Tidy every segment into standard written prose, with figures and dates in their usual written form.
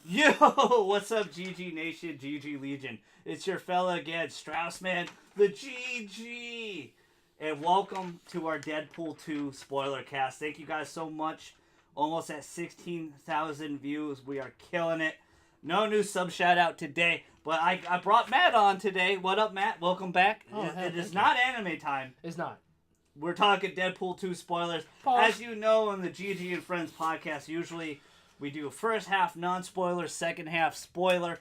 Yo, what's up, GG Nation, GG Legion? It's your fella again, Straussman, the GG. And welcome to our Deadpool 2 Spoilercast. Thank you guys so much. Almost at 16,000 views. We are killing it. No new sub shout out today, but I brought Matt on today. What up, Matt? Welcome back. It is not anime time. It's not. We're talking Deadpool 2 spoilers. Pause. As you know, on the GG and Friends podcast, usually we do first half non-spoiler, second half spoiler.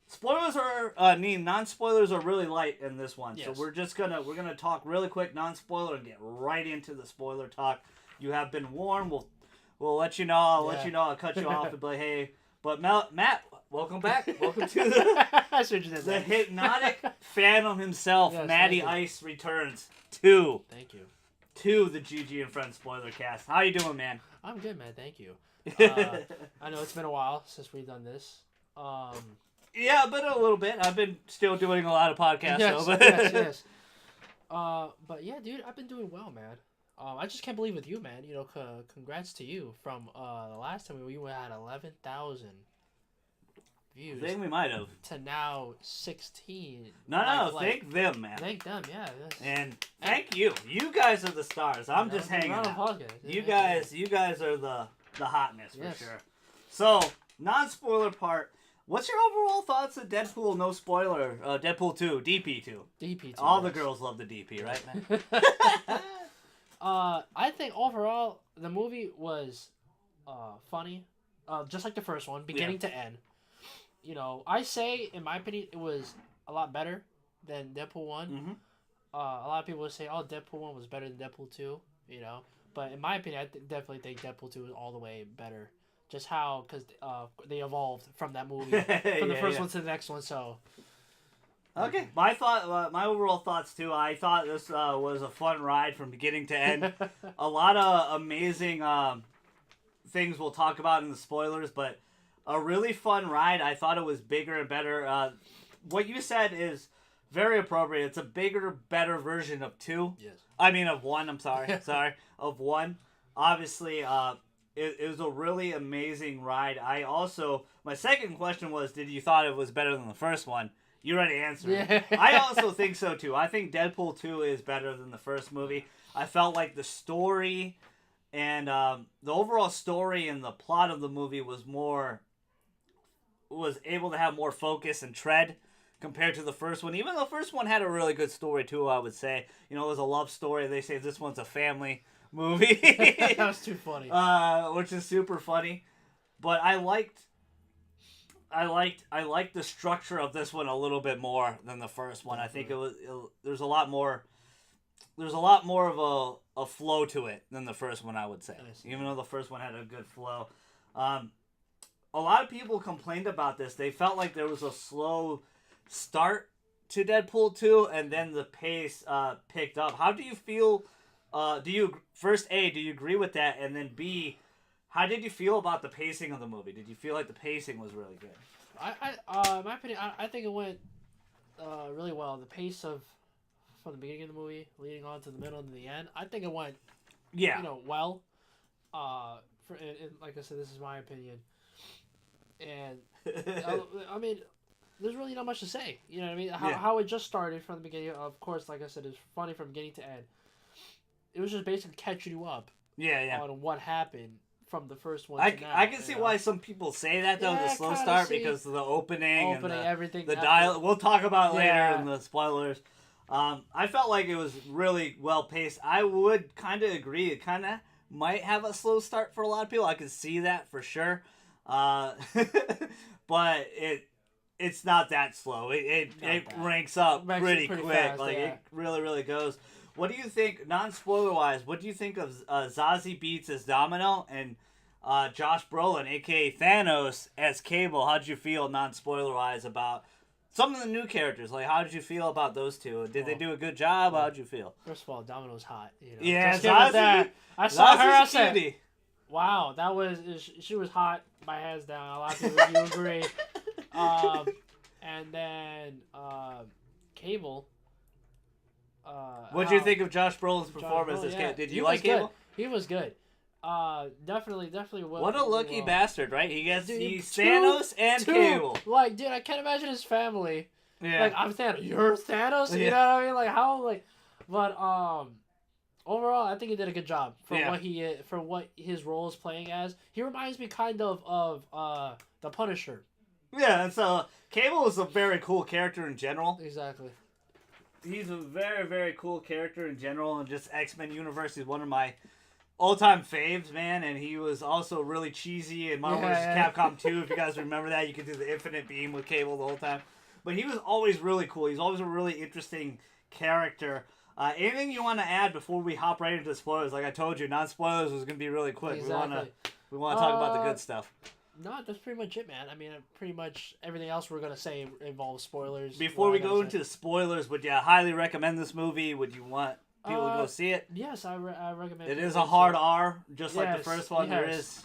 Spoilers are non-spoilers are really light in this one. Yes. So we're gonna talk really quick non-spoiler and get right into the spoiler talk. You have been warned. We'll let you know. I'll cut you off and be like, hey. But Matt, welcome back. Welcome to the Hypnotic Phantom himself. Yes, Matty Ice returns to the GG and Friends Spoilercast. How you doing, man? I'm good, man. Thank you. I know it's been a while since we've done this. Yeah, but a little bit. I've been still doing a lot of podcasts. Yes, though. yes. But yeah, dude, I've been doing well, man. I just can't believe with you, man. You know, congrats to you from the last time we had 11,000 views. I think we might have. To now 16. Thank them, man. Thank them, yeah. And thank you. You guys are the stars. I'm just hanging out. You guys are the hotness for sure. So, non-spoiler part. What's your overall thoughts of Deadpool? No spoiler. Deadpool 2, DP2. DP2. All the girls love the DP, right, man? I think overall the movie was funny, just like the first one, beginning to end. You know, I say in my opinion it was a lot better than Deadpool 1. Mm-hmm. A lot of people would say, "Oh, Deadpool 1 was better than Deadpool 2." You know, but in my opinion, I definitely think Deadpool 2 is all the way better. Just how, because they evolved from that movie, from the first one to the next one. So, okay, my overall thoughts too. I thought this was a fun ride from beginning to end. A lot of amazing things we'll talk about in the spoilers, but a really fun ride. I thought it was bigger and better. What you said is very appropriate. It's a bigger, better version of 2. Yes. I mean of 1. I'm sorry. Of 1. Obviously, it was a really amazing ride. My second question was, did you thought it was better than the first one? You already answered it. I also think so, too. I think Deadpool 2 is better than the first movie. I felt like the story and the overall story and the plot of the movie was able to have more focus and tread compared to the first one. Even though the first one had a really good story, too, I would say. You know, it was a love story. They say this one's a family movie. That was too funny. Which is super funny. But I liked the structure of this one a little bit more than the first one. I think there's a lot more of a flow to it than the first one, I would say. Even though the first one had a good flow. A lot of people complained about this. They felt like there was a slow start to Deadpool 2 and then the pace picked up. How do you feel? Do you agree with that? And then B, how did you feel about the pacing of the movie? Did you feel like the pacing was really good? In my opinion, I think it went really well. The pace from the beginning of the movie leading on to the middle and the end, I think it went well. Like I said, this is my opinion. And I mean, there's really not much to say. You know what I mean? How it just started from the beginning. Of course, like I said, it's funny from beginning to end. It was just basically catching you up. On what happened from the first one. I can see why some people say that though, the slow start, because of the opening and everything. The dialogue. We'll talk about it later in the spoilers. I felt like it was really well paced. I would kind of agree. It kind of might have a slow start for a lot of people. I could see that for sure. But it's not that slow. It ranks up pretty quick. Fast, it really, really goes. What do you think, non-spoiler wise, what do you think of Zazie Beetz as Domino and Josh Brolin, aka Thanos, as Cable? How'd you feel, non-spoiler wise, about some of the new characters? Like, how did you feel about those two? Did they do a good job? How'd you feel? First of all, Domino's hot. You know? Yeah, Zazie. I saw her. I said, wow, she was hot. My hands down. A lot of people you agree. And then Cable. What did you think of Josh Brolin's performance? Did you like Cable? He was good. Definitely. What a lucky bastard, right? He gets Thanos and Cable. Like, dude, I can't imagine his family. Yeah. Like, I'm Thanos. You're Thanos. You know what I mean? Like, how? Like, but overall, I think he did a good job for what his role is playing as. He reminds me kind of the Punisher. Yeah, and so Cable is a very cool character in general. Exactly. He's a very, very cool character in general, and just X-Men universe. He's one of my all-time faves, man, and he was also really cheesy in Marvel vs. Capcom 2. If you guys remember that, you could do the infinite beam with Cable the whole time. But he was always really cool. He's always a really interesting character. Anything you want to add before we hop right into spoilers? Like I told you, non-spoilers was going to be really quick. Exactly. We want to talk about the good stuff. No, that's pretty much it, man. I mean, pretty much everything else we're going to say involves spoilers. Before we go into the spoilers, would you highly recommend this movie? Would you want people to go see it? Yes, I recommend it. It is a hard R, just like the first one. There is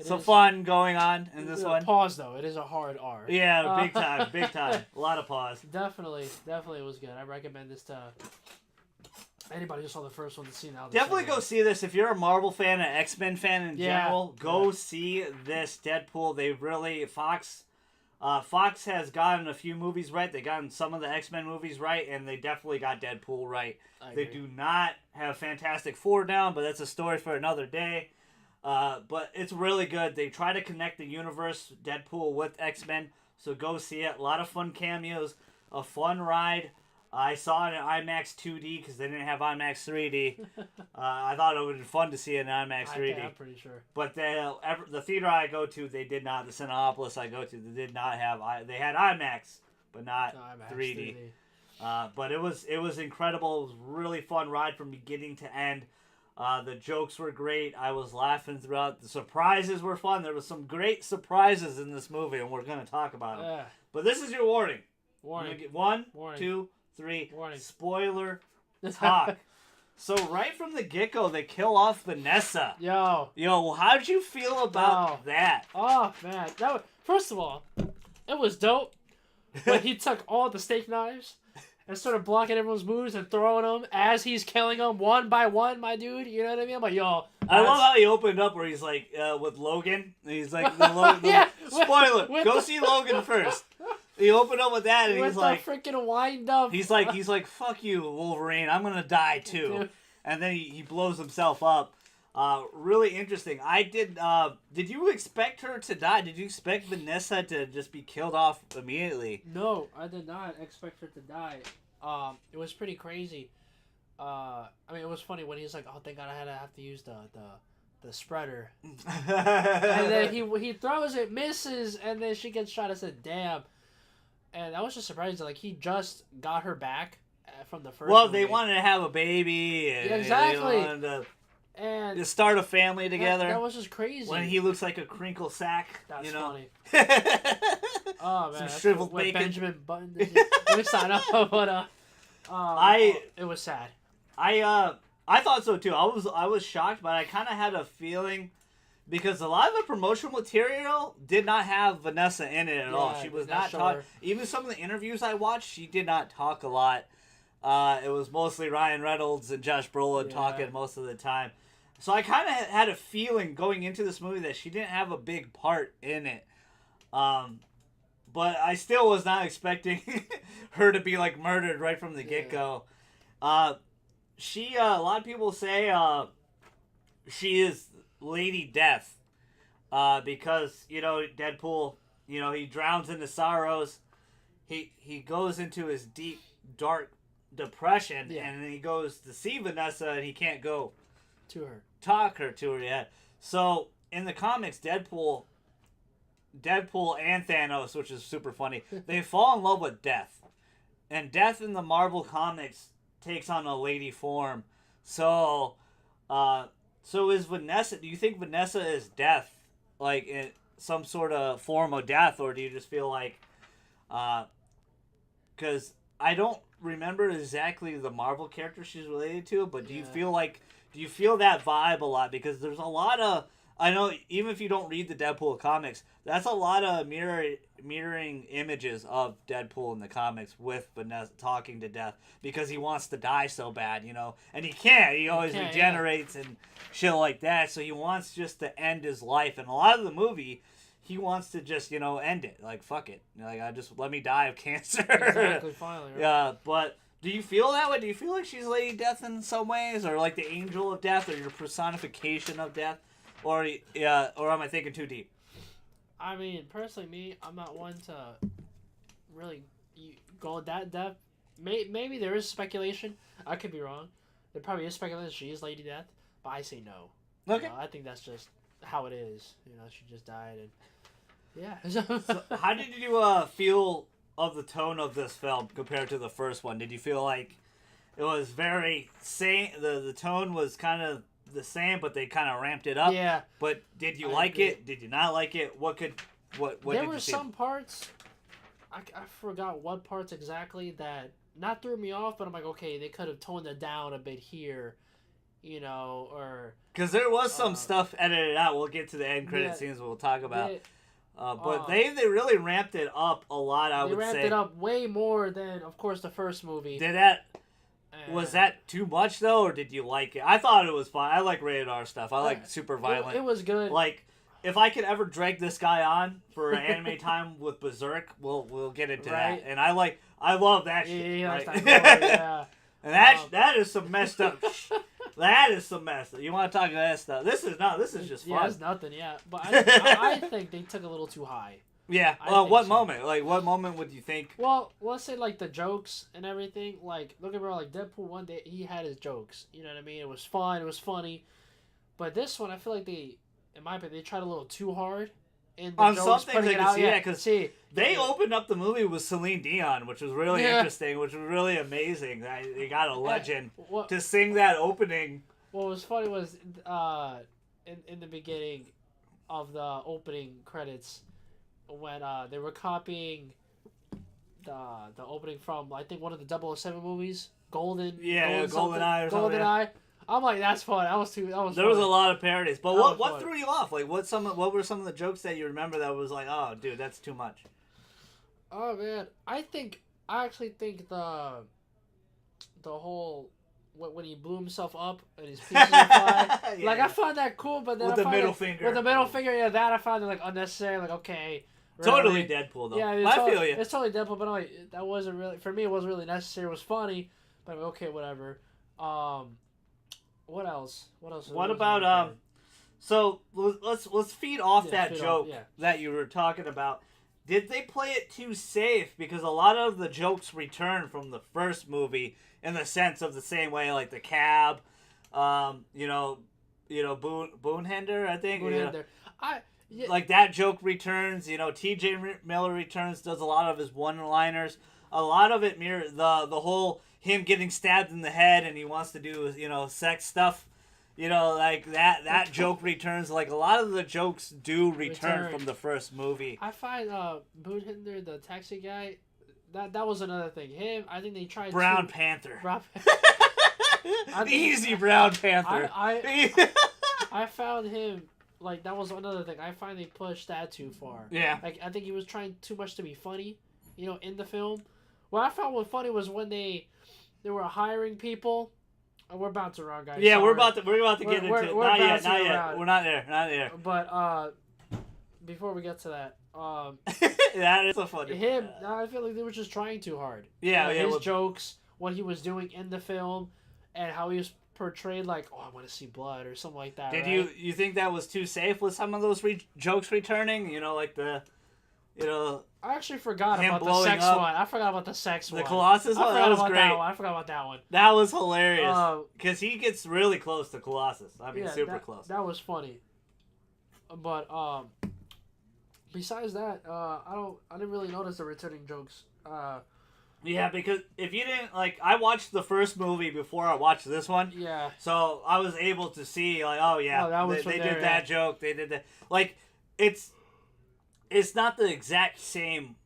some fun going on in this one. Pause, though. It is a hard R. Yeah, big time, big time. A lot of pause. Definitely it was good. I recommend this to anybody who saw the first one to see now. Definitely go see this. If you're a Marvel fan, an X-Men fan in general, go see this Deadpool. They really, Fox has gotten a few movies right. They gotten some of the X-Men movies right, and they definitely got Deadpool right. They do not have Fantastic Four down, but that's a story for another day. But it's really good. They try to connect the universe, Deadpool, with X-Men, so go see it. A lot of fun cameos, a fun ride. I saw it in IMAX 2D because they didn't have IMAX 3D. I thought it would be fun to see it in IMAX 3D. I'm pretty sure. But the theater I go to, they did not. The Cinepolis I go to, they did not have. They had IMAX, but not IMAX 3D. But it was incredible. It was a really fun ride from beginning to end. The jokes were great. I was laughing throughout. The surprises were fun. There was some great surprises in this movie, and we're going to talk about them. Yeah. But this is your warning. Warning. One, warning. 2, 3. Warning. Spoiler talk. So right from the get-go, they kill off Vanessa. Yo, how did you feel about that? Oh man, first of all, it was dope when he took all the steak knives and started blocking everyone's moves and throwing them as he's killing them one by one, my dude. You know what I mean? I'm like, yo. I love how he opened up where he's like, with Logan. He's like, spoiler, go see Logan first. He opened up with that, and he's like, freaking wind up. He's like, fuck you, Wolverine. I'm gonna die too. Dude. And then he blows himself up. Really interesting. Did you expect her to die? Did you expect Vanessa to just be killed off immediately? No, I did not expect her to die. It was pretty crazy. I mean, it was funny when he's like, "Oh, thank God I have to use the spreader," and then he throws it, misses, and then she gets shot. I said, "Damn." And I was just surprised that he just got her back from the first. Well, they wanted to have a baby. And exactly. They wanted to start a family together. That was just crazy. When he looks like a crinkle sack. That's funny. Oh man, some shriveled bacon. Benjamin Button. Let me sign up, but it was sad. I thought so too. I was shocked, but I kind of had a feeling. Because a lot of the promotional material did not have Vanessa in it at all. She was not talking. Even some of the interviews I watched, she did not talk a lot. It was mostly Ryan Reynolds and Josh Brolin talking most of the time. So I kind of had a feeling going into this movie that she didn't have a big part in it. But I still was not expecting her to be like murdered right from the get-go. A lot of people say she is Lady Death, because Deadpool, he drowns into sorrows, he goes into his deep dark depression, and then he goes to see Vanessa, and he can't go to her, talk to her yet. So in the comics, Deadpool and Thanos, which is super funny, they fall in love with Death, and Death in the Marvel comics takes on a lady form. So is Vanessa, do you think Vanessa is Death, like in some sort of form of death, or do you just feel like, because I don't remember exactly the Marvel character she's related to, but do you feel that vibe a lot? Because there's a lot of I know even if you don't read the Deadpool comics, that's a lot of mirroring images of Deadpool in the comics with Vanessa talking to death because he wants to die so bad, and he can't. He always regenerates and shit like that, so he wants just to end his life. And a lot of the movie, he wants to just, end it. Like, fuck it. Like, let me die of cancer. Exactly, finally. Right? Yeah, but do you feel that way? Do you feel like she's Lady Death in some ways? Or like the angel of death or your personification of death? Or am I thinking too deep? I mean, personally, me, I'm not one to really go that depth. Maybe there is speculation. I could be wrong. There probably is speculation she is Lady Death, but I say no. Okay. I think that's just how it is. She just died, and yeah. So how did you feel of the tone of this film compared to the first one? Did you feel like it was very same? The tone was kind of the same, but they kind of ramped it up. Yeah. But did you like it? Did you not like it? What there did you were see? some parts. I forgot what parts exactly that not threw me off, but I'm like, okay, they could have toned it down a bit here, or because there was some stuff edited out. We'll get to the end credit scenes. We'll talk about. But they really ramped it up a lot. They ramped it up way more than, of course, the first movie. Was that too much though, or did you like it? I thought it was fun. I like rated R stuff. I like super violent. It was good. Like, if I could ever drag this guy on for anime time with Berserk, we'll get into that. And I love that shit. Yeah, right? yeah. And that is some messed up. That is some messed up. You want to talk about that stuff? This is just fun. Yeah, it's nothing. Yeah, but I think they took a little too high. Yeah. Well, what moment? Like, what moment would you think? Well, let's say like the jokes and everything. Like, look at like Deadpool 1 day, he had his jokes. You know what I mean? It was fun. It was funny. But this one, I feel like in my opinion, they tried a little too hard. On some things I can see that, because they opened up the movie with Celine Dion, which was really interesting, which was really amazing. They got a legend to sing that opening. What was funny was in the beginning of the opening credits, when they were copying the opening from, I think, one of the 007 movies, GoldenEye or something. GoldenEye. I'm like, that's fun. There was a lot of parodies, but what threw you off? Like, what were some of the jokes that you remember that was like, oh, dude, that's too much? Oh man, I actually think the whole when he blew himself up and his pieces fly, like I found that cool, but then with the middle finger, that I found it like unnecessary. Like, okay. Really? Totally Deadpool though. Yeah, I feel you. It's totally Deadpool, but like, that wasn't really, for me. It wasn't really necessary. It was funny, but okay, whatever. What else? What about So let's feed off that joke that you were talking about. Did they play it too safe? Because a lot of the jokes return from the first movie in the sense of the same way, like the cab, Boonhender, I think. Boonhender. Like that joke returns. T.J. Miller returns, does a lot of his one-liners. A lot of it mirror the whole him getting stabbed in the head and he wants to do sex stuff. Like that joke returns. Like a lot of the jokes do return from the first movie. I find Boonhender, the taxi guy, that was another thing. Him, I think they tried Brown Panther. Easy Brown Panther. I found him, like, that was another thing. I find they pushed that too far. Yeah. Like, I think he was trying too much to be funny, in the film. What I found was funny was when they were hiring people. We're about to run, guys. Yeah, sorry. we're about to get into it. Not yet. We're not there. But before we get to that, that is so funny. I feel like they were just trying too hard. Yeah, his jokes, what he was doing in the film, and how he was portrayed, like, oh, I want to see blood or something like that. Did right? you think that was too safe with some of those jokes returning? Like the. I actually forgot about the sex one. I forgot about the sex one. The Colossus one? That was great. I forgot about that one. That was hilarious. Because he gets really close to Colossus. I mean, super close. That was funny. But, besides that, I didn't really notice the returning jokes. Yeah, because if you didn't, like, I watched the first movie before I watched this one. Yeah. So I was able to see, like, they did that joke. They did that. Like, it's not the exact same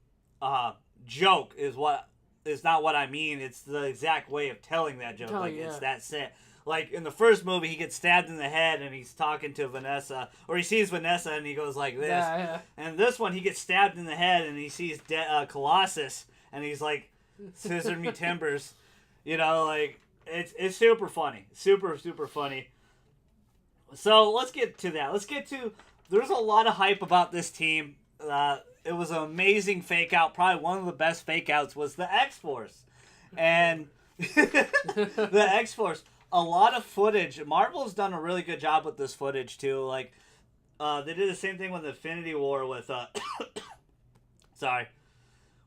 joke is not what I mean. It's the exact way of telling that joke. It's that set. Like, in the first movie, he gets stabbed in the head, and he's talking to Vanessa. Or he sees Vanessa, and he goes like this. Yeah. And this one, he gets stabbed in the head, and he sees Colossus, and he's like, scissor me timbers. You know, like, it's super funny. Super, super funny. So, let's get to that. There's a lot of hype about this team. It was an amazing fake out. Probably one of the best fake outs was the X-Force. And the X-Force, a lot of footage. Marvel's done a really good job with this footage, too. Like, they did the same thing with Infinity War with,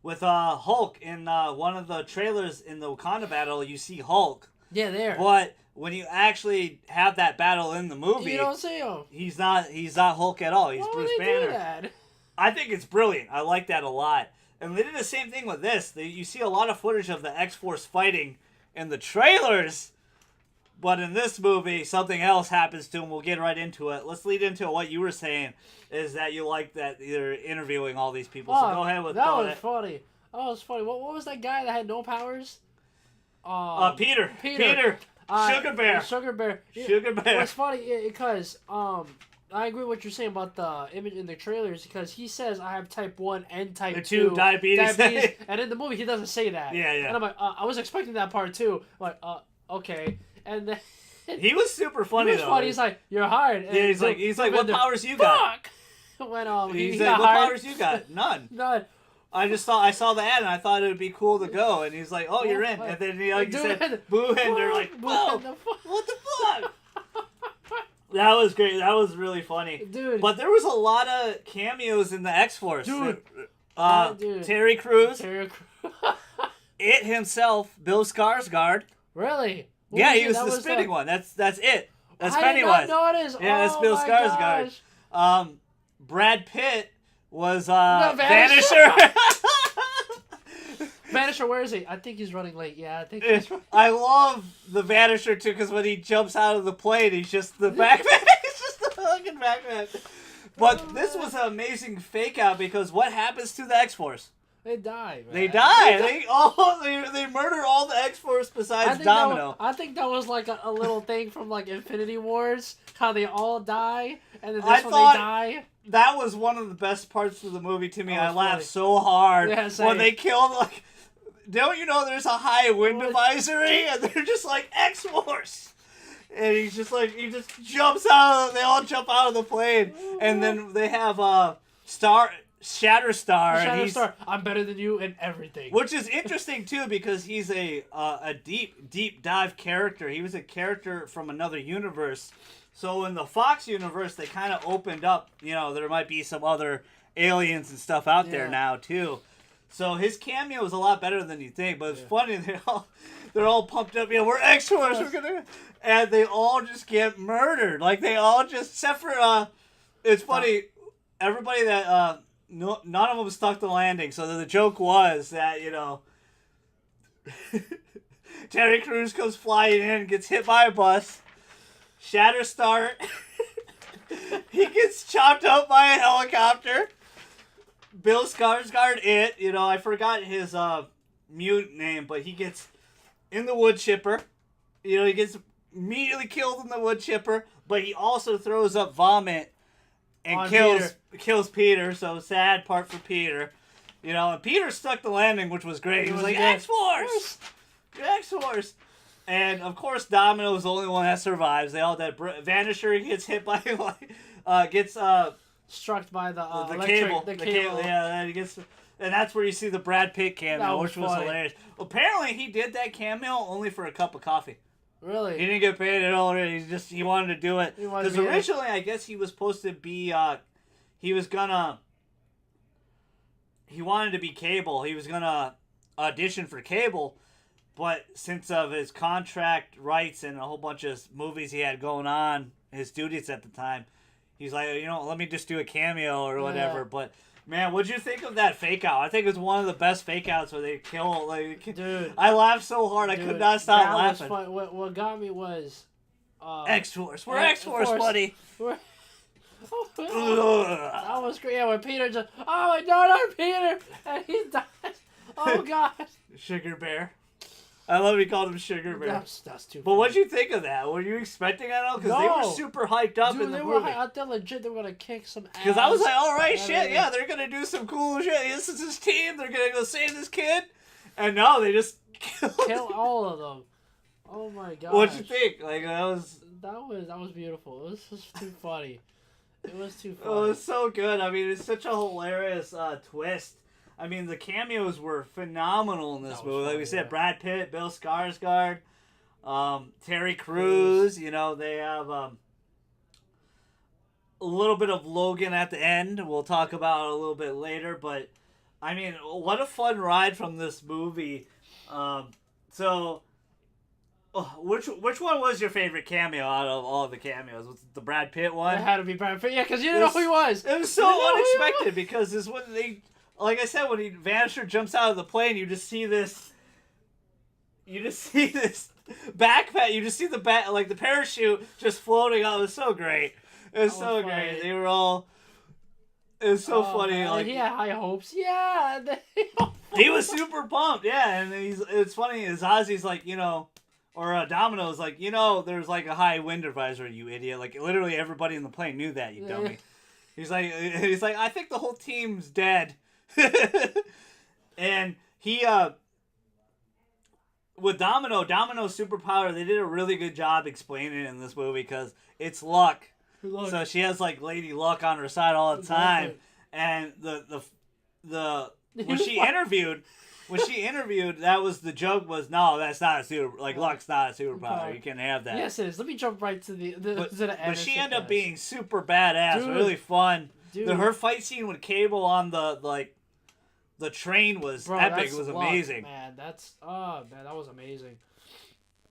with Hulk. In one of the trailers in the Wakanda battle, you see Hulk. Yeah, there. But when you actually have that battle in the movie, you don't see him. He's not Hulk at all. He's Why Bruce would they Banner. do that? I think it's brilliant. I like that a lot. And they did the same thing with this. You see a lot of footage of the X-Force fighting in the trailers, but in this movie, something else happens to him. We'll get right into it. Let's lead into what you were saying, is that you like that they're interviewing all these people. So go ahead with that. Was funny. That was funny. What was that guy that had no powers? Peter. Sugar Bear. Sugar Bear. Sugar Bear. It's funny because I agree with what you're saying about the image in the trailers, because he says I have type 1 and type 2 diabetes. And in the movie he doesn't say that. Yeah. And I'm like, I was expecting that part too. I'm like, okay. And then he was super funny though. He's like, you're hired. And yeah, he's like, what powers you got? When he's he like, got what hired. powers you got? None. None. I saw the ad and I thought it would be cool to go, and he's like, "Oh, you're in." And then he said, "Boo!" And they're like, "Whoa, what the fuck?" That was great. That was really funny, dude. But there was a lot of cameos in the X-Force, dude. Terry Crews, It himself, Bill Skarsgård. Really? Yeah, he was the spinning one. That's it. That's Pennywise. I did not notice. Yeah, that's Bill Skarsgård. Brad Pitt was Vanisher. Vanisher, where is he? I think he's running late. Yeah, I think he's running. I love the Vanisher too, because when he jumps out of the plane, he's just the backpack. It's just the fucking backpack. But this was an amazing fake out, because what happens to the X-Force? They die, man. They die. They murder all the X-Force besides Domino. I think that was like a little thing from like Infinity Wars, how they all die, and then this one they die. That was one of the best parts of the movie to me. I laughed so hard when they killed, like, don't you know there's a high wind advisory? And they're just like, X-Force! And he just jumps out, they all jump out of the plane. And then they have Shatterstar. And I'm better than you in everything. Which is interesting too, because he's a deep dive character. He was a character from another universe. So in the Fox universe, they kind of opened up, there might be some other aliens and stuff out there now too. So his cameo was a lot better than you think, but it's funny, they're all pumped up, we're X-Force, and they all just get murdered. Like, they all just, except for, it's funny, everybody that, none of them stuck the landing, so the joke was that, Terry Crews comes flying in, gets hit by a bus, Shatterstar, he gets chopped up by a helicopter. Bill Skarsgård, I forgot his mute name, but he gets in the wood chipper. He gets immediately killed in the wood chipper, but he also throws up vomit and kills Peter. So sad part for Peter. And Peter stuck the landing, which was great. He was like, X-Force! X-Force! And, of course, Domino is the only one that survives. They all dead. Vanisher gets hit by, struck by the cable. The cable. Yeah, he gets, and that's where you see the Brad Pitt cameo, which was hilarious. Apparently, he did that cameo only for a cup of coffee. Really? He didn't get paid at all. He wanted to do it. Because originally, I guess he was supposed to be, he wanted to be Cable. He was gonna audition for Cable, but since of his contract rights and a whole bunch of movies he had going on, his duties at the time, he's like, let me just do a cameo or whatever. But, man, what'd you think of that fake out? I think it's one of the best fake outs where they kill. Dude. I laughed so hard. I could not stop laughing. Was fun. What got me was... X-Force. We're X-Force, buddy. That was great. Yeah, when Peter just... Oh, my God, Peter! And he died. Oh, God. Sugar Bear. I love he called him Sugar Bear. That's too. But what'd you think of that? Were you expecting that all? Because they were super hyped up in the movie. Were out there legit. They were gonna kick some ass. Because I was like, all right, shit, yeah, they're gonna do some cool shit. This is his team. They're gonna go save this kid. And no, they just kill all of them. Oh my god. What'd you think? Like that was beautiful. It was just too funny. It was too funny. Oh, it was so good. I mean, it's such a hilarious twist. I mean, the cameos were phenomenal in this movie. Like we said, Brad Pitt, Bill Skarsgård, Terry Crews. You know, they have a little bit of Logan at the end. We'll talk about it a little bit later. But, I mean, what a fun ride from this movie. Which one was your favorite cameo out of all the cameos? Was it the Brad Pitt one? It had to be Brad Pitt. Yeah, because you didn't know who he was. It was so unexpected because this when they... Like I said, when Vanisher jumps out of the plane, you just see this backpack. You just see the parachute just floating out. It was so great. It was so great. They were all. It was so funny. Man. Like he had high hopes. Yeah, he was super pumped. Yeah, and it's funny. Is Ozzy's like or Domino's like there's like a high wind advisory. You idiot! Like literally everybody in the plane knew that. You dummy. He's like I think the whole team's dead. And he with Domino's superpower, they did a really good job explaining it in this movie because it's luck. So she has like Lady Luck on her side all the time. And the when she interviewed, that was the joke was no, that's not a super luck's not a superpower. You can't have that. Yes, it is. Let me jump right to the but she ended up being super badass, really fun. Her fight scene with Cable on the train was epic. It was amazing. Man, that was amazing.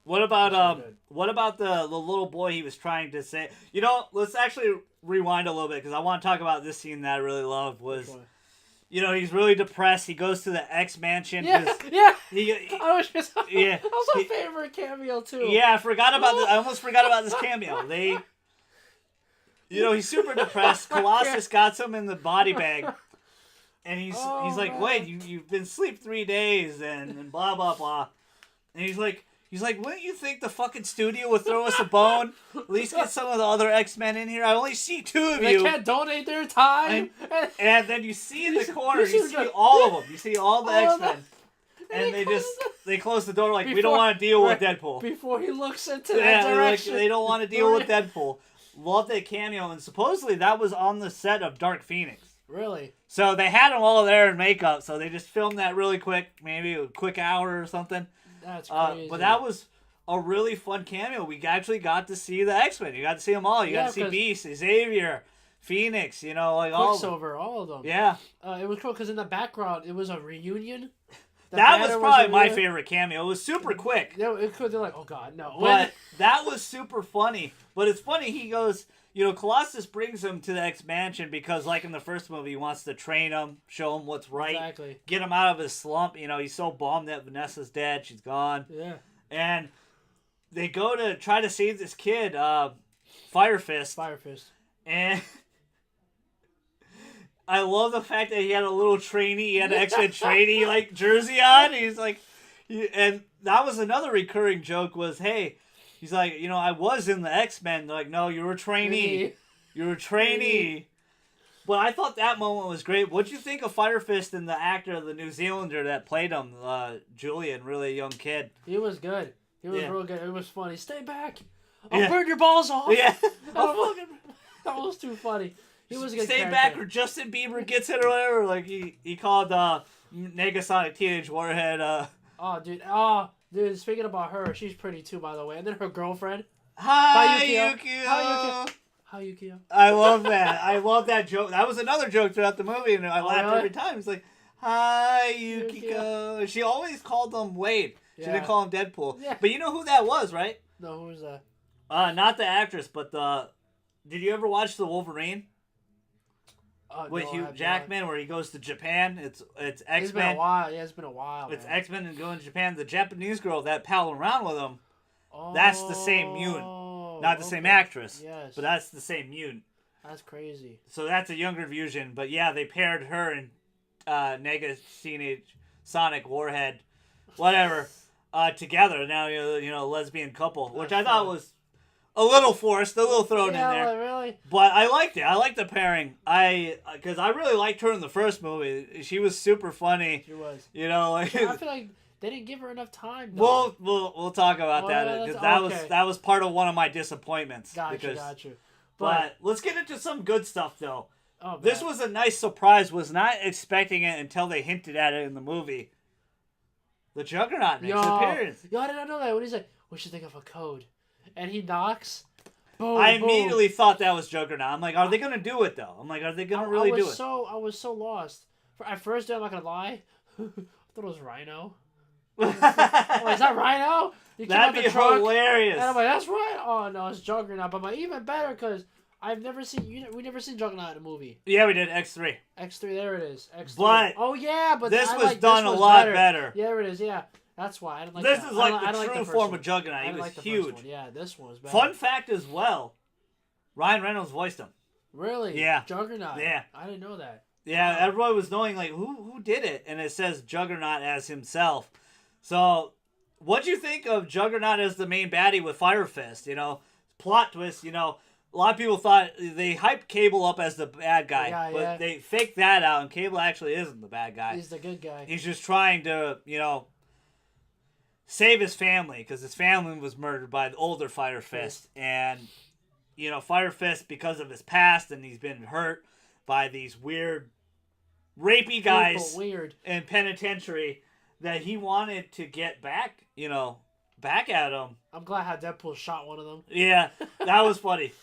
What about the little boy he was trying to say? Let's actually rewind a little bit because I want to talk about this scene that I really loved. Was he's really depressed. He goes to the X mansion. Yeah. That was my favorite cameo too. Yeah, I almost forgot about this cameo. He's super depressed. Colossus got him in the body bag. And he's like, wait, you've been asleep 3 days and blah blah blah. And he's like, wouldn't you think the fucking studio would throw us a bone? At least get some of the other X-Men in here. I only see 2 of you. They can't donate their time. And then you see in the corner, you see all of them. You see all the X-Men. And they close the door we don't want to deal with Deadpool. Before he looks into that direction. They don't want to deal with Deadpool. Love that cameo. And supposedly that was on the set of Dark Phoenix. Really? So they had them all there in makeup, so they just filmed that really quick, maybe a quick hour or something. That's crazy. But that was a really fun cameo. We actually got to see the X-Men. You got to see them all. You got to see Beast, Xavier, Phoenix, Quicksilver, all of them. Yeah. It was cool because in the background, it was a reunion. That was probably my favorite cameo. It was super quick. They're like, oh God, no. But that was super funny. But it's funny, he goes... Colossus brings him to the X-Mansion because, like in the first movie, he wants to train him, show him what's right, get him out of his slump. He's so bummed that Vanessa's dead, she's gone. Yeah. And they go to try to save this kid, Fire Fist. And I love the fact that he had a little trainee, he had an X-Men trainee, jersey on. He's like, and that was another recurring joke was, hey, he's like, I was in the X-Men. They're like, no, you were a trainee. You were a trainee. But I thought that moment was great. What'd you think of Fire Fist and the actor, the New Zealander that played him, Julian, really young kid? He was good. He was real good. It was funny. Stay back. I'll burn your balls off. Yeah. That was too funny. He was a good Stay back or Justin Bieber gets it or whatever. He called Negasonic Teenage Warhead. Oh, dude. Dude, speaking about her, she's pretty too, by the way. And then her girlfriend. Hi, Yukio. Hi, Yukio. I love that. I love that joke. That was another joke throughout the movie, and I laughed every time. It's like, hi, Yukiko. She always called him Wade. She didn't call him Deadpool. Yeah. But you know who that was, right? No, who was that? Not the actress, but did you ever watch The Wolverine? With Hugh Jackman, where he goes to Japan. It's X-Men. It's been a while. Yeah, it's been a while. It's X-Men and going to Japan. The Japanese girl that palling around with him, that's the same mutant. Not the same actress. Yes. But that's the same mutant. That's crazy. So that's a younger version. But yeah, they paired her and Nega Teenage Sonic Warhead. Whatever. together. Now, lesbian couple, which I thought was a little forced, a little thrown in there. Like, really? But I liked it. I liked the pairing. Because I really liked her in the first movie. She was super funny. She was. I feel like they didn't give her enough time, though. We'll talk about that. Because that was part of one of my disappointments. Gotcha. But let's get into some good stuff, though. Oh, man. This was a nice surprise. Was not expecting it until they hinted at it in the movie. The Juggernaut makes an appearance. I did not know that. When he's like, we should think of a code. And he knocks. Boom, I immediately thought that was Juggernaut. I'm like, are they going to do it, though? I'm like, are they going to really do it? I was so lost. At first, I'm not going to lie. I thought it was Rhino. Is that Rhino? That'd be hilarious. And I'm like, that's right. Oh, no, it's Juggernaut. But I'm like, even better because I've never seen... we never seen Juggernaut in a movie. Yeah, we did. X3. X3, there it is. X3. But... Oh, yeah, but... This was done a lot better. Yeah, there it is, yeah. That's why. I didn't like this that. is like the true form of Juggernaut. He was huge. Yeah, this one was better. Fun fact as well, Ryan Reynolds voiced him. Really? Yeah. Juggernaut. Yeah. I didn't know that. Yeah, everybody was knowing, like, who did it? And it says Juggernaut as himself. So, what'd you think of Juggernaut as the main baddie with Fire Fist? Plot twist, a lot of people thought they hyped Cable up as the bad guy, but they faked that out, and Cable actually isn't the bad guy. He's the good guy. He's just trying to, save his family, because his family was murdered by the older Fire Fist. And, Fire Fist, because of his past, and he's been hurt by these weird, rapey guys in penitentiary, that he wanted to get back, back at him. I'm glad how Deadpool shot one of them. Yeah, that was funny.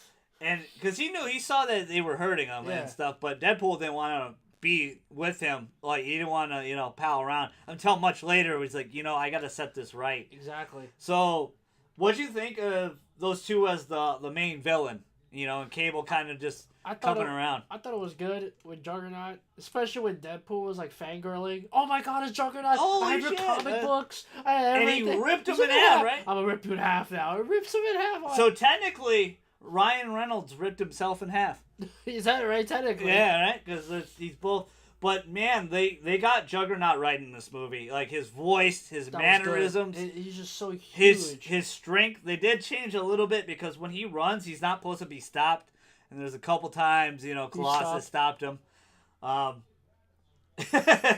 And, because he saw that they were hurting him and stuff, but Deadpool didn't want to be with him. Like, he didn't want to, pal around until much later. It was like, I got to set this right. Exactly. So, what'd you think of those two as the main villain? And Cable kind of just coming around. I thought it was good with Juggernaut, especially when Deadpool was like fangirling. Oh my God, it's Juggernaut! I have your comic books. I have everything. And he ripped him in half, right? I'm gonna rip you in half now. It rips him in half. So technically, Ryan Reynolds ripped himself in half. Is that right? Technically. Yeah, right. Because he's both. But man, they got Juggernaut right in this movie. Like his voice, his mannerisms. He's just so huge. His strength. They did change a little bit because when he runs, he's not supposed to be stopped. And there's a couple times, Colossus stopped him.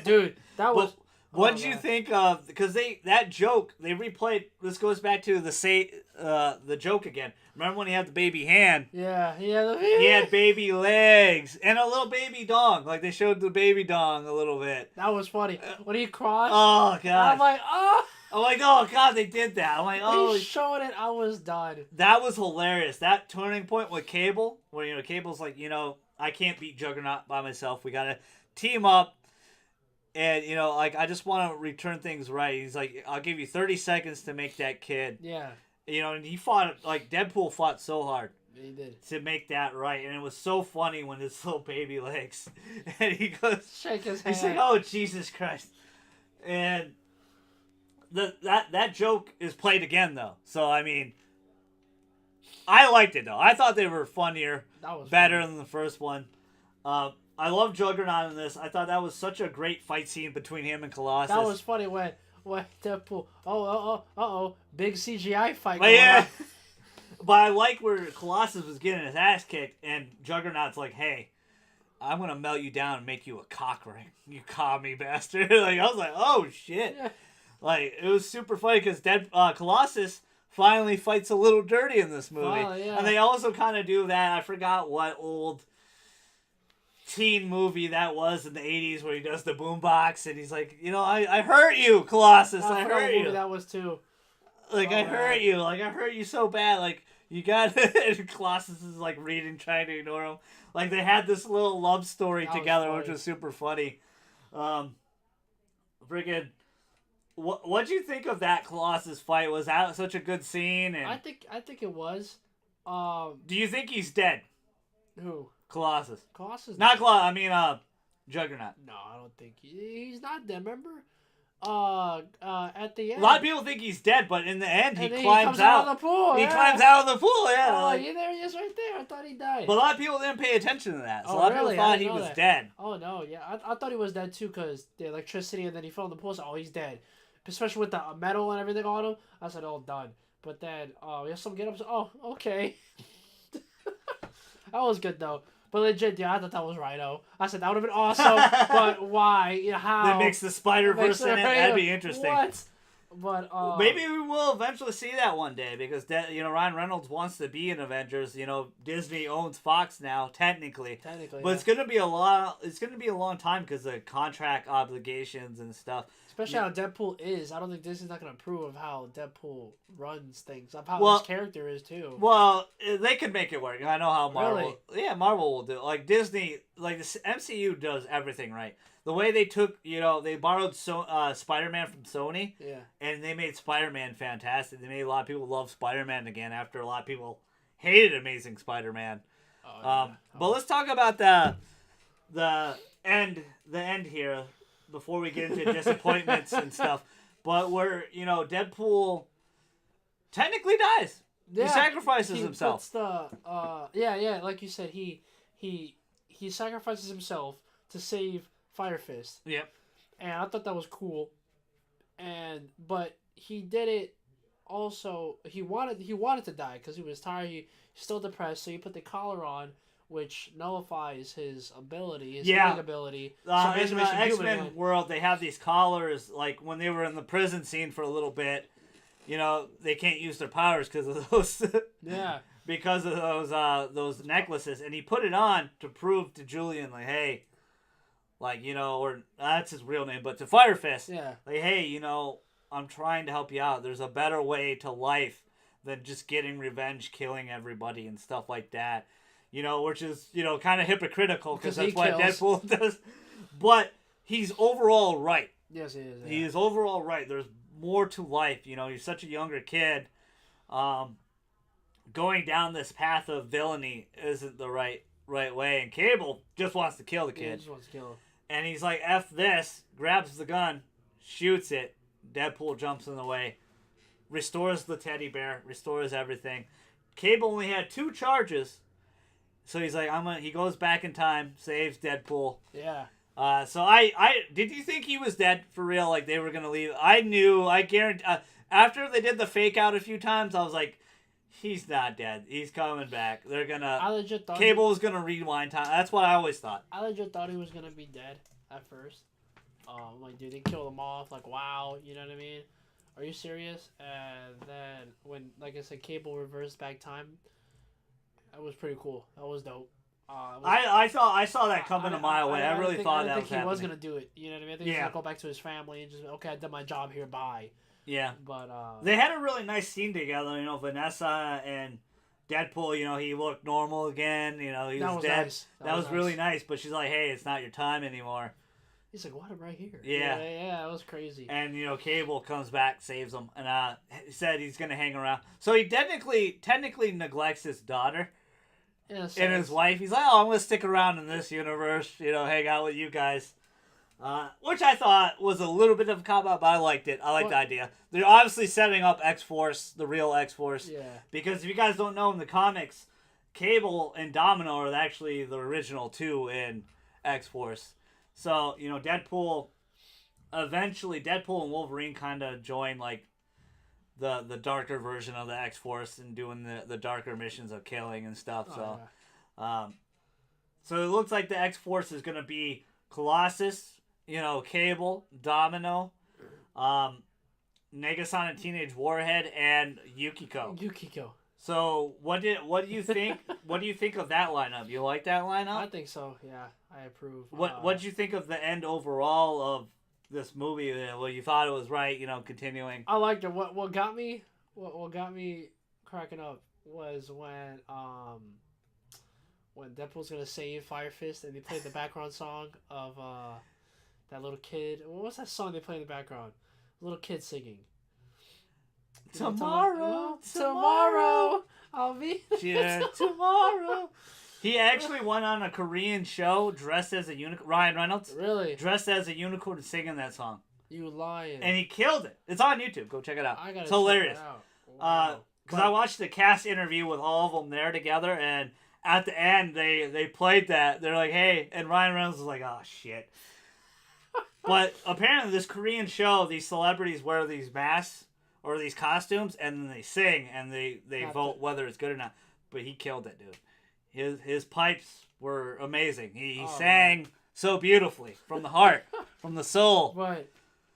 Dude, that was. What did you think of? Because that joke they replayed. This goes back to the joke again. Remember when he had the baby hand? Yeah, he had baby legs and a little baby dong. Like they showed the baby dong a little bit. That was funny when he crossed. Oh God! I'm like, oh. I'm like, oh God, they did that. I'm like, oh. He's showing it. I was done. That was hilarious. That turning point with Cable, where Cable's like, I can't beat Juggernaut by myself. We gotta team up. And, I just want to return things right. He's like, I'll give you 30 seconds to make that kid. Yeah. And he fought, Deadpool fought so hard. He did. To make that right. And it was so funny when his little baby legs. And he goes. Shake his hand. He's like, oh, Jesus Christ. And that joke is played again, though. So, I mean, I liked it, though. I thought they were funnier. That was better than the first one. I love Juggernaut in this. I thought that was such a great fight scene between him and Colossus. That was funny when Deadpool, big CGI fight. But yeah, but I like where Colossus was getting his ass kicked, and Juggernaut's like, "Hey, I'm gonna melt you down and make you a cock ring, you commie bastard." I was like, "Oh shit!" Yeah. It was super funny because Colossus finally fights a little dirty in this movie, and they also kind of do that. I forgot what old teen movie that was in the 80s where he does the boombox and he's like, I hurt you, Colossus. I hurt you. That was too. I hurt you. I hurt you so bad. You got and Colossus is reading, trying to ignore him. They had this little love story together, which was super funny. Friggin', what'd you think of that Colossus fight? Was that such a good scene? And I think it was. Do you think he's dead? Who? Colossus. Not Colossus. I mean, Juggernaut. No, I don't think he's not dead. Remember, at the end, a lot of people think he's dead, but in the end, he climbs out of the pool. He climbs out of the pool. Yeah. Oh, yeah, there he is, right there. I thought he died. But a lot of people didn't pay attention to that. So a lot of people thought he was dead. Oh no, yeah, I thought he was dead too because the electricity, and then he fell in the pool. So, he's dead. especially with the metal and everything on him. I said, "Oh, done." But then, we have some get ups. Oh, okay. That was good though. But legit, yeah, I thought that was Rhino. I said that would have been awesome, but why? You know, how? They mix the Spider-Verse in it. That'd be interesting. What? But maybe we will eventually see that one day because Ryan Reynolds wants to be in Avengers. Disney owns Fox now, technically. But yeah. it's gonna be a lot. It's gonna be a long time because of contract obligations and stuff. Especially how Deadpool is. I don't think Disney's not gonna approve of how Deadpool runs things. Of how his character is too. Well, they could make it work. I know how Marvel. Really? Yeah, Marvel will do it. Like Disney, like the MCU does everything right. The way they took, they borrowed Spider-Man from Sony. Yeah. And they made Spider-Man fantastic. They made a lot of people love Spider-Man again after a lot of people hated Amazing Spider-Man. But let's talk about the end here before we get into disappointments and stuff. But where, Deadpool technically dies. Yeah, he sacrifices himself. Like you said, he sacrifices himself to save Fire Fist. Yep. And I thought that was cool. But he did it also, he wanted to die because he was tired, he's still depressed, so he put the collar on, which nullifies his ability, his healing ability. So in the X-Men world, they have these collars, like when they were in the prison scene for a little bit, they can't use their powers because of those. Yeah. Because of those necklaces, and he put it on to prove to Julian, like, hey, like, or that's his real name, but to Fire Fist, yeah, like, hey, I'm trying to help you out. There's a better way to life than just getting revenge, killing everybody, and stuff like that. Which is, kind of hypocritical because that's what Deadpool does. But he's overall right. Yes, he is. Yeah. He is overall right. There's more to life. He's such a younger kid. Going down this path of villainy isn't the right way. And Cable just wants to kill the kid. Yeah, he just wants to kill him. And he's like, F this, grabs the gun, shoots it. Deadpool jumps in the way, restores the teddy bear, restores everything. Cable only had 2 charges. So he's like, he goes back in time, saves Deadpool. Yeah. So did you think he was dead for real? Like they were going to leave? I guarantee, after they did the fake out a few times, I was like, he's not dead. He's coming back. They're going to, Cable was going to rewind time. That's what I always thought. I legit thought he was going to be dead at first. Like, dude, they killed him off. Like, wow, you know what I mean? Are you serious? And then when, like I said, Cable reversed back time, that was pretty cool. That was dope. I saw that coming a mile away. I really thought that was happening. I think he was gonna do it. You know what I mean? I think he was gonna go back to his family and just, okay, I did my job here. Bye. Yeah. But they had a really nice scene together. Vanessa and Deadpool. He looked normal again. He was dead. Nice. That was really nice. But she's like, hey, it's not your time anymore. He's like, what? I'm right here. Yeah. Yeah, it was crazy. And, Cable comes back, saves him, and he said he's going to hang around. So he technically neglects his daughter and his wife. He's like, oh, I'm going to stick around in this universe, hang out with you guys. Which I thought was a little bit of a cop-out, but I liked it. I liked the idea. They're obviously setting up X-Force, the real X-Force. Yeah. Because if you guys don't know, in the comics, Cable and Domino are actually the original 2 in X-Force. So, Deadpool and Wolverine kind of join, like, the darker version of the X-Force and doing the darker missions of killing and stuff. So it looks like the X-Force is going to be Colossus, Cable, Domino, Negasonic Teenage Warhead, and Yukiko. So what do you think? What do you think of that lineup? You like that lineup? I think so. Yeah, I approve. What did you think of the end overall of this movie? Well, you thought it was right, continuing. I liked it. What got me cracking up was when Deadpool's gonna save Fire Fist and they played the background song of that little kid. What was that song they played in the background? Little kid singing. Tomorrow, I'll be yeah, tomorrow. He actually went on a Korean show dressed as a unicorn. Ryan Reynolds, really dressed as a unicorn, singing that song. You lying? And he killed it. It's on YouTube. Go check it out. It's hilarious. Wow. Because I watched the cast interview with all of them there together, and at the end they played that. They're like, "Hey," and Ryan Reynolds was like, "Oh shit." But apparently, this Korean show, these celebrities wear these masks or these costumes, and then they sing and they vote whether it's good or not. But he killed it, dude. His pipes were amazing. He sang so beautifully from the heart, from the soul. But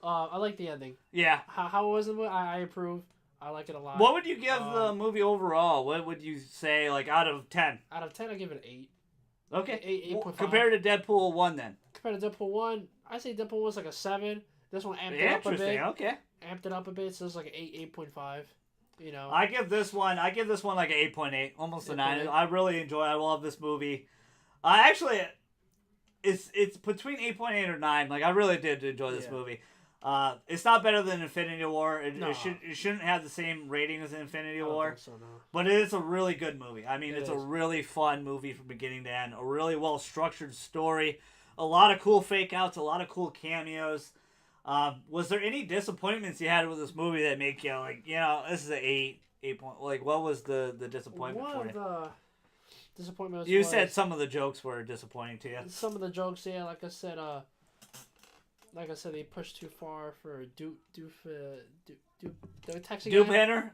I like the ending. Yeah. How was the movie? I approve. I like it a lot. What would you give the movie overall? What would you say, like, out of 10? Out of 10, I give it an 8. Okay. 8.5. Compared to Deadpool 1, then? Compared to Deadpool 1, I say Deadpool was like a 7. This one amped it up a bit. Interesting, okay. Amped it up a bit, so it's like an 8, 8.5. You know. I give this one like an 8.8, almost a 9. I really enjoy it. I love this movie. Actually, it's between 8.8 or 9. Like, I really did enjoy this movie. It's not better than Infinity War. It shouldn't have the same rating as Infinity War. I don't think so, no. But it is a really good movie. I mean, it's a really fun movie from beginning to end. A really well-structured story. A lot of cool fake-outs. A lot of cool cameos. Was there any disappointments you had with this movie that make you, like, you know, this is an 8 point... Like, what was the disappointment for you? One of the disappointments You said some of the jokes were disappointing to you. Some of the jokes, yeah, like I said, they pushed too far for Dupe Banner?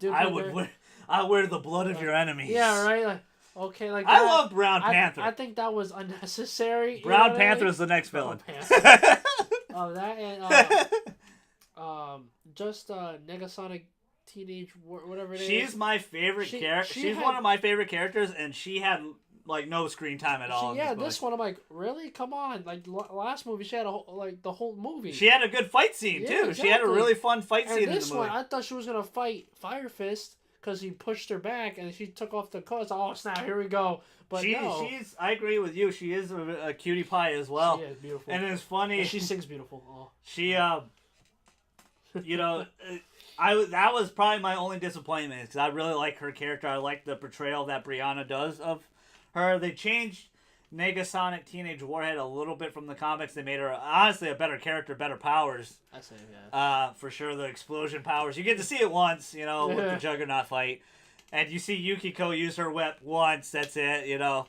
I wear the blood of your enemies. Yeah, right. Like, okay, like I love Brown Panther. I think that was unnecessary. Brown Panther is the next villain. That and just Negasonic Teenage whatever it is. She's my favorite character. She's one of my favorite characters, and she had like no screen time at all. This one I'm like, really? Come on! Like last movie, she had the whole movie. She had a good fight scene too. Exactly. She had a really fun fight scene in the movie. This one, I thought she was gonna fight Fire Fist because he pushed her back and she took off the coat. Oh snap! Here we go. But she's. I agree with you. She is a cutie pie as well. She is beautiful, and it's funny. And she sings beautiful. Oh. She you know. That was probably my only disappointment because I really like her character. I like the portrayal that Brianna does of her. They changed Negasonic Teenage Warhead a little bit from the comics. They made her honestly a better character, better powers. I say, yeah. For sure, the explosion powers. You get to see it once, you know, with the Juggernaut fight, and you see Yukiko use her whip once. That's it, you know.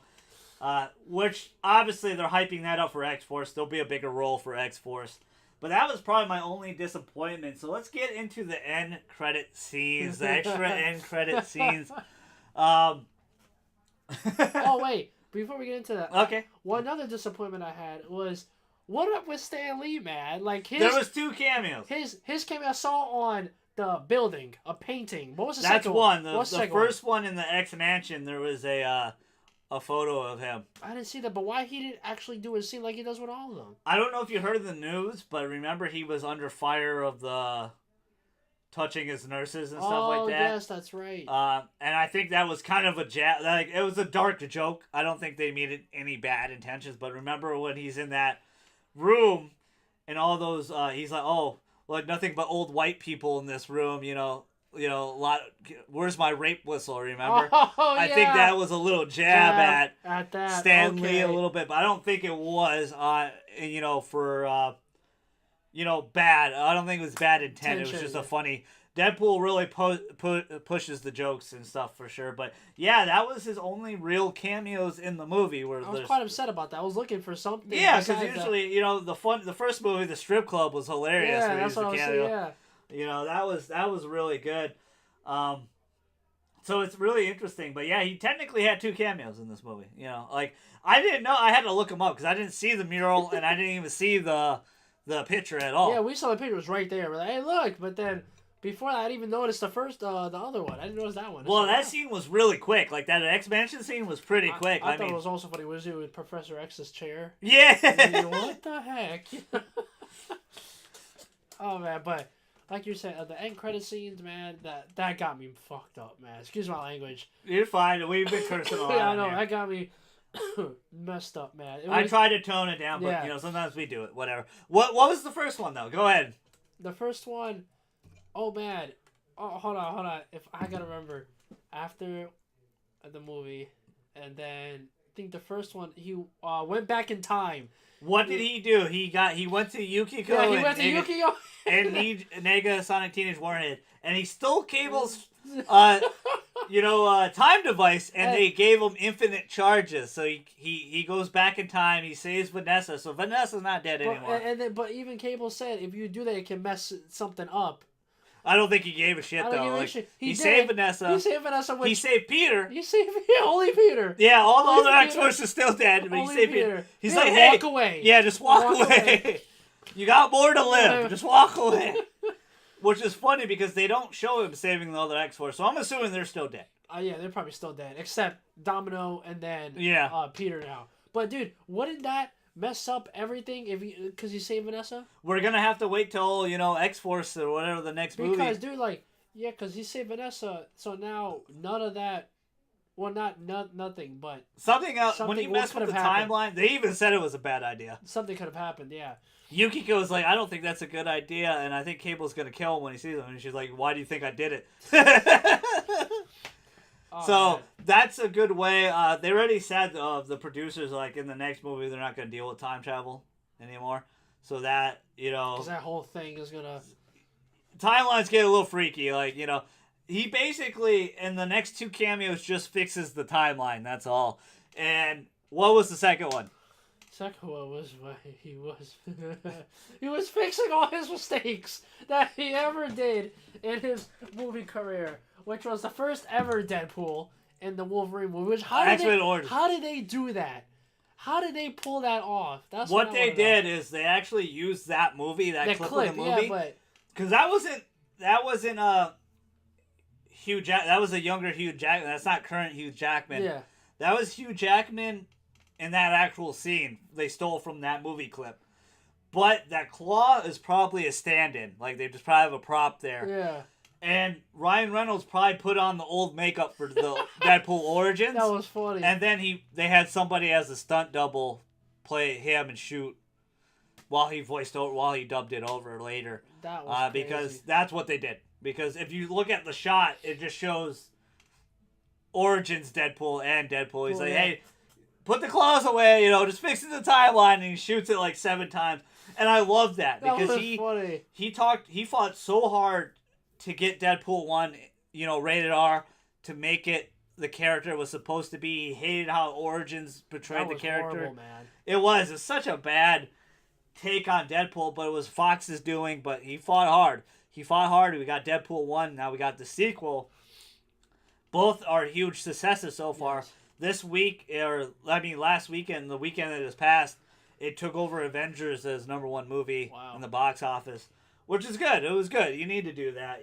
Which obviously they're hyping that up for X-Force. There'll be a bigger role for X-Force. But that was probably my only disappointment. So let's get into the end credit scenes, the extra end credit scenes. Oh, wait. Before we get into that. Okay. One other disappointment I had was, what up with Stan Lee, man? Like there was 2 cameos. His cameo I saw on the building, a painting. What was the second one? That's one. The first one in the X Mansion, there was a photo of him. I didn't see that, but why he didn't actually do a scene like he does with all of them? I don't know if you heard the news, but remember he was under fire of the touching his nurses and stuff like that. Oh, yes, that's right. And I think that was kind of a like it was a dark joke. I don't think they meant any bad intentions, but remember when he's in that room and all those he's like, "Oh, like nothing but old white people in this room, you know, a lot. Where's my rape whistle? Remember? I think that was a little jab at that Stan Lee a little bit, but I don't think it was for bad. I don't think it was bad intent. It was just a funny. Deadpool really pushes the jokes and stuff for sure, but yeah, that was his only real cameos in the movie. Where I was quite upset about that. I was looking for something. Yeah, because usually the first movie, the strip club, was hilarious. Yeah, that's what I was saying. Yeah. That was really good. So it's really interesting. But yeah, he technically had 2 cameos in this movie. Like I didn't know. I had to look him up because I didn't see the mural and I didn't even see the picture at all. Yeah, we saw the picture. It was right there. We're like, hey, look. But then before that, I didn't even notice the other one. I didn't notice that one. Well, that scene was really quick. Like that X-Mansion scene was pretty quick. I thought it was also funny. Was it with Professor X's chair? Yeah. What the heck? Oh man, but. Like you said, the end credit scenes, man, that got me fucked up, man. Excuse my language. You're fine. We've been cursing a lot. Yeah, I know. That got me messed up, man. I tried to tone it down, but sometimes we do it. Whatever. What was the first one though? Go ahead. The first one, oh man, hold on. If I gotta remember, after the movie, and then I think the first one he went back in time. What did he do? He went to Yukiko. Yeah, he went to Yukiko. And Negasonic Teenage Warhead, and he stole Cable's time device, and they gave him infinite charges. So he goes back in time. He saves Vanessa. So Vanessa's not dead anymore. But even Cable said if you do that, it can mess something up. I don't think he gave a shit though. Like, he saved Vanessa. He saved Vanessa. He saved Peter. He saved only Peter. Yeah, all the other X-Force are still dead, but he saved Peter. He's like, hey, walk away. Yeah, just walk away. You got more to live. Just walk away. Which is funny because they don't show him saving the other X-Force, so I'm assuming they're still dead. Yeah, they're probably still dead, except Domino and then Peter now. But dude, wouldn't that mess up everything because you saved Vanessa? We're gonna have to wait till X-Force or whatever the next movie. Because dude, because he saved Vanessa, so now none of that. Well, nothing, but something else. When he messed with the timeline, they even said it was a bad idea. Something could have happened, yeah. Yukiko's like, I don't think that's a good idea, and I think Cable's gonna kill him when he sees him. And she's like, why do you think I did it? So that's a good way. They already said the producers in the next movie they're not gonna deal with time travel anymore. So that because that whole thing is gonna timelines get a little freaky. He basically in the next 2 cameos just fixes the timeline. That's all. And what was the second one? Second one was why he was fixing all his mistakes that he ever did in his movie career, which was the first ever Deadpool in the Wolverine movie. How did they do that? How did they pull that off? That's what they did is they actually used that movie, that clip of the movie, because that wasn't Hugh that was a younger Hugh Jackman. That's not current Hugh Jackman. Yeah, that was Hugh Jackman. In that actual scene, they stole from that movie clip. But that claw is probably a stand-in. They just probably have a prop there. Yeah. And Ryan Reynolds probably put on the old makeup for the Deadpool Origins. That was funny. And then they had somebody as a stunt double play him and shoot while he dubbed it over later. That was crazy. Because that's what they did. Because if you look at the shot, it just shows Origins Deadpool and Deadpool. He's hey, put the claws away, just fix the timeline, and he shoots it 7 times. And I love that because funny. He fought so hard to get Deadpool 1, rated R, to make it the character was supposed to be. He hated how Origins portrayed the character. Horrible, man. It's such a bad take on Deadpool, but it was Fox's doing, but he fought hard. We got Deadpool 1, now we got the sequel. Both are huge successes so far. Yes. This week, last weekend, the weekend that has passed, it took over Avengers as #1 movie in the box office, which is good. It was good. You need to do that,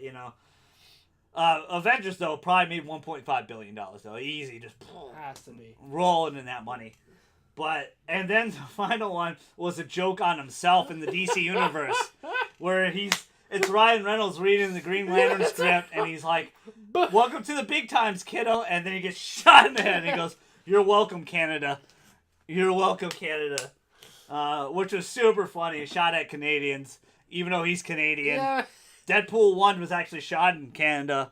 Avengers, though, probably made $1.5 billion, though. Easy, just has to be rolling in that money. And then the final one was a joke on himself in the DC universe, where it's Ryan Reynolds reading the Green Lantern script, and he's like, welcome to the big times, kiddo. And then he gets shot in the head, and he goes, you're welcome, Canada. You're welcome, Canada. Which was super funny. He shot at Canadians, even though he's Canadian. Yeah. Deadpool 1 was actually shot in Canada.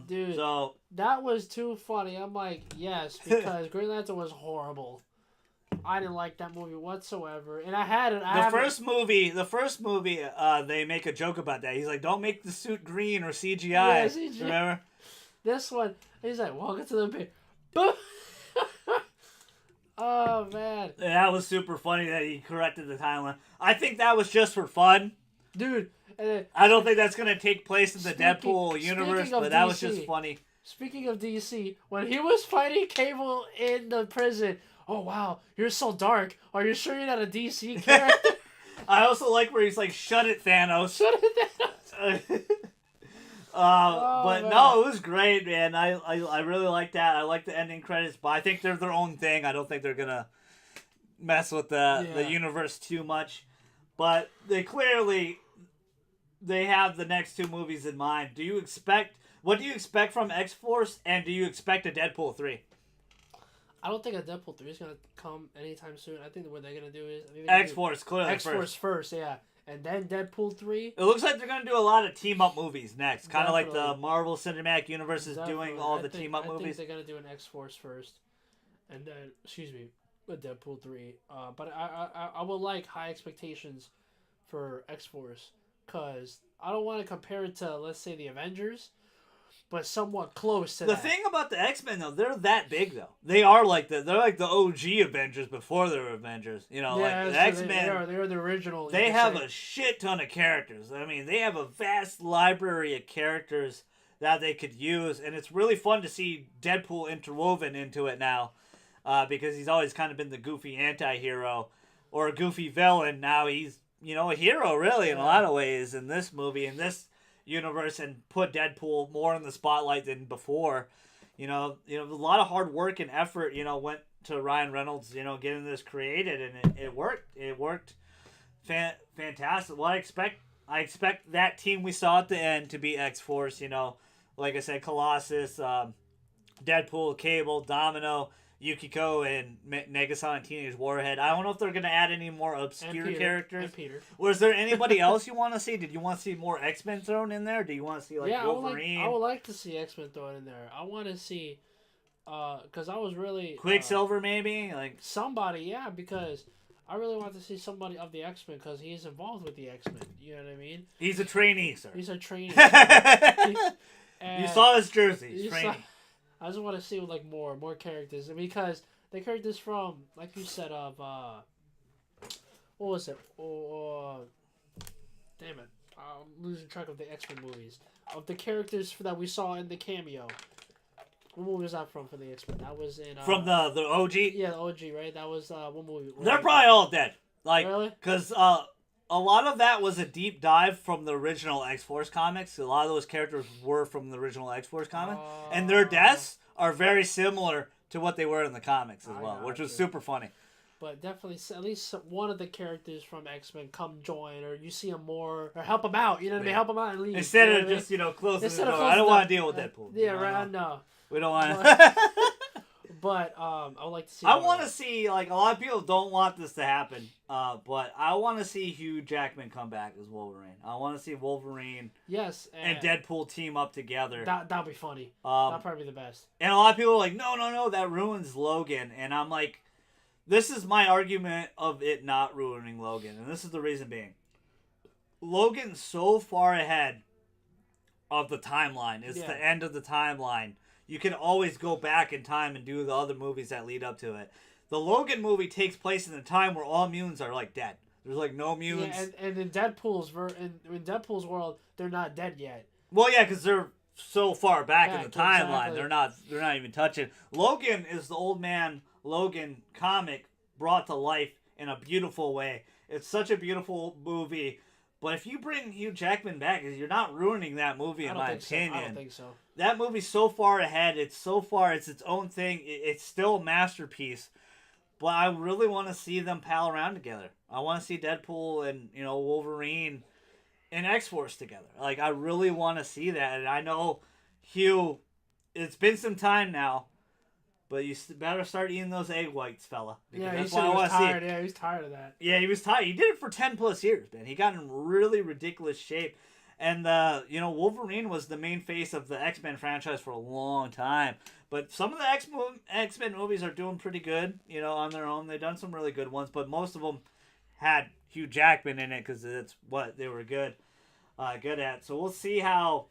Dude, so that was too funny. I'm like, yes, because Green Lantern was horrible. I didn't like that movie whatsoever, and the first movie, they make a joke about that. He's like, "Don't make the suit green or CGI." Yeah, CGI. Remember? This one, he's like, "Welcome to the big." Oh man, that was super funny that he corrected the timeline. I think that was just for fun, dude. I don't think that's gonna take place in the Deadpool universe, but that was just funny. Speaking of DC, when he was fighting Cable in the prison. Oh, wow, you're so dark. Are you sure you're not a DC character? I also like where he's like, shut it, Thanos. Shut it, Thanos. But man. No, it was great, man. I really like that. I like the ending credits, but I think they're their own thing. I don't think they're going to mess with the universe too much. But they have the next 2 movies in mind. What do you expect from X-Force, and do you expect a Deadpool 3? I don't think a Deadpool 3 is going to come anytime soon. I think what they're going to do is... X-Force, clearly X-Force first, yeah. And then Deadpool 3. It looks like they're going to do a lot of team-up movies next. Kind of like the Marvel Cinematic Universe is doing all the team-up movies. I think they're going to do an X-Force first. And then, a Deadpool 3. But I would like high expectations for X-Force. Because I don't want to compare it to, let's say, the Avengers. but somewhat close to the that. thing about the X-Men, though, they're that big, though. They are like they're like the OG Avengers before they were Avengers. You know, like the X-Men. They're the original. They have a shit ton of characters. I mean, they have a vast library of characters that they could use, and it's really fun to see Deadpool interwoven into it now, because he's always kind of been the goofy anti-hero or a goofy villain. Now he's, you know, a hero, really, in a lot of ways in this movie, in this universe, and put Deadpool more in the spotlight than before. You know, a lot of hard work and effort, you know, went to Ryan Reynolds, you know, getting this created, and it worked. It worked fantastic. Well, I expect that team we saw at the end to be X-Force, you know, like I said, Colossus, Deadpool, Cable, Domino, Yukiko, and Negasonic Teenage Warhead. I don't know if they're going to add any more obscure characters. And Peter. Was there anybody else you want to see? Did you want to see more X-Men thrown in there? Do you want to see, like, Wolverine? I would like to see X-Men thrown in there. I want to see, because I was really... Quicksilver, maybe? Like somebody, yeah, because I really want to see somebody of the X-Men, because he's involved with the X-Men. You know what I mean? He's a trainee, sir. He's a trainee. You saw his jersey. He's trainee. I just want to see like more characters, because the characters from, like you said, of what was it? Damn it, I'm losing track of the X-Men movies. Of the characters that we saw in the cameo. What movie was that from for the X-Men? That was in from the OG. Yeah, the OG, right? That was what movie? They're probably all dead. Like, really? Because a lot of that was a deep dive from the original X-Force comics. A lot of those characters were from the original X-Force comic. And their deaths are very similar to what they were in the comics as well, which was super funny. But definitely, at least one of the characters from X-Men come join, or you see them more, or help them out. You know what I mean? Help them out and leave. Instead of just, you know, closing the door. I don't want to deal with Deadpool. Yeah, right. No. We don't want to. But I would like to see. I want to see, like, a lot of people don't want this to happen, but I want to see Hugh Jackman come back as Wolverine. I want to see Wolverine, and Deadpool team up together. That'd be funny. That'd probably be the best. And a lot of people are like, no, that ruins Logan. And I'm like, this is my argument of it not ruining Logan, and this is the reason being. Logan's so far ahead of the timeline. It's the end of the timeline. You can always go back in time and do the other movies that lead up to it. The Logan movie takes place in a time where all mutants are, like, dead. There's, like, no mutants. Yeah, and in Deadpool's in Deadpool's world, they're not dead yet. Well, yeah, because they're so far back in the timeline. Exactly. They're not even touching. Logan is the old man Logan comic brought to life in a beautiful way. It's such a beautiful movie. But if you bring Hugh Jackman back, you're not ruining that movie, in my opinion. I don't think so. That movie's so far ahead. It's its own thing. It's still a masterpiece. But I really want to see them pal around together. I want to see Deadpool and, you know, Wolverine and X-Force together. Like, I really want to see that. And I know, Hugh, it's been some time now, but you better start eating those egg whites, fella. Yeah, he said he was tired. Yeah, he was tired of that. Yeah, he was tired. He did it for 10 plus years, man. He got in really ridiculous shape. And, you know, Wolverine was the main face of the X-Men franchise for a long time. But some of the X-Men movies are doing pretty good, you know, on their own. They've done some really good ones, but most of them had Hugh Jackman in it because that's what they were good at. So we'll see how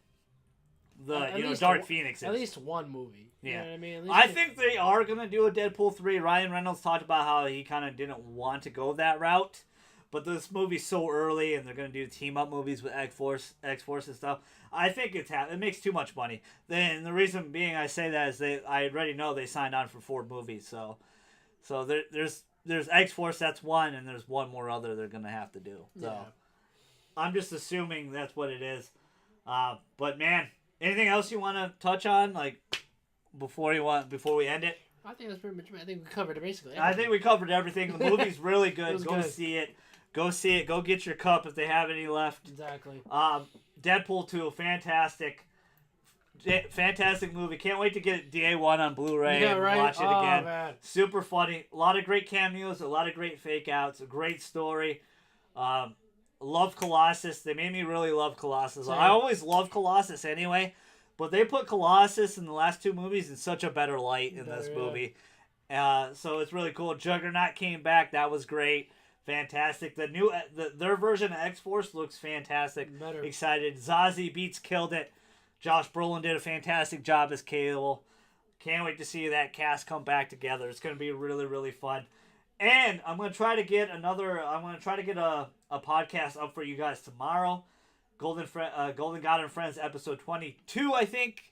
the Dark Phoenix is. At least one movie. You know what I mean? I think they are going to do a Deadpool 3. Ryan Reynolds talked about how he kind of didn't want to go that route. But this movie's so early, and they're going to do team-up movies with X-Force and stuff. I think it makes too much money. Then the reason being I say that is I already know they signed on for 4 movies. So there's X-Force, that's one, and there's one more other they're going to have to do. So I'm just assuming that's what it is. But, man, anything else you want to touch on, like, before we end it? I think that's pretty much. I think we covered it basically. I think we covered everything. The movie's really good. Go see it. Go see it. Go get your cup if they have any left. Exactly. Deadpool 2, fantastic movie. Can't wait to get it DA1 on Blu-ray and watch it again. Man. Super funny. A lot of great cameos. A lot of great fake outs. A great story. Love Colossus. They made me really love Colossus. I always love Colossus anyway. But they put Colossus in the last 2 movies in such a better light in this movie. So it's really cool. Juggernaut came back. That was great. Fantastic. Their version of X-Force looks fantastic. Better. Excited. Zazie Beetz killed it. Josh Brolin did a fantastic job as Cable. Can't wait to see that cast come back together. It's going to be really, really fun. And I'm going to try to get a podcast up for you guys tomorrow. Golden God and Friends episode 22, I think.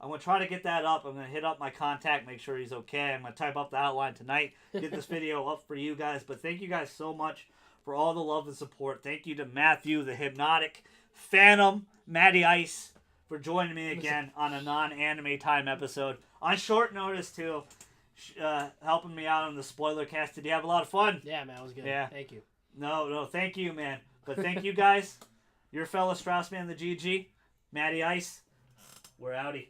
I'm going to try to get that up. I'm going to hit up my contact, make sure he's okay. I'm going to type up the outline tonight, get this video up for you guys. But thank you guys so much for all the love and support. Thank you to Matthew, the Hypnotic Phantom Matty Ice, for joining me again on a non-anime time episode. On short notice, too. Helping me out on the Spoilercast. Did you have a lot of fun? Yeah, man, it was good. Yeah. Thank you. No, thank you, man. But thank you guys. Your fellow Strauss man, the GG, Matty Ice. We're outie.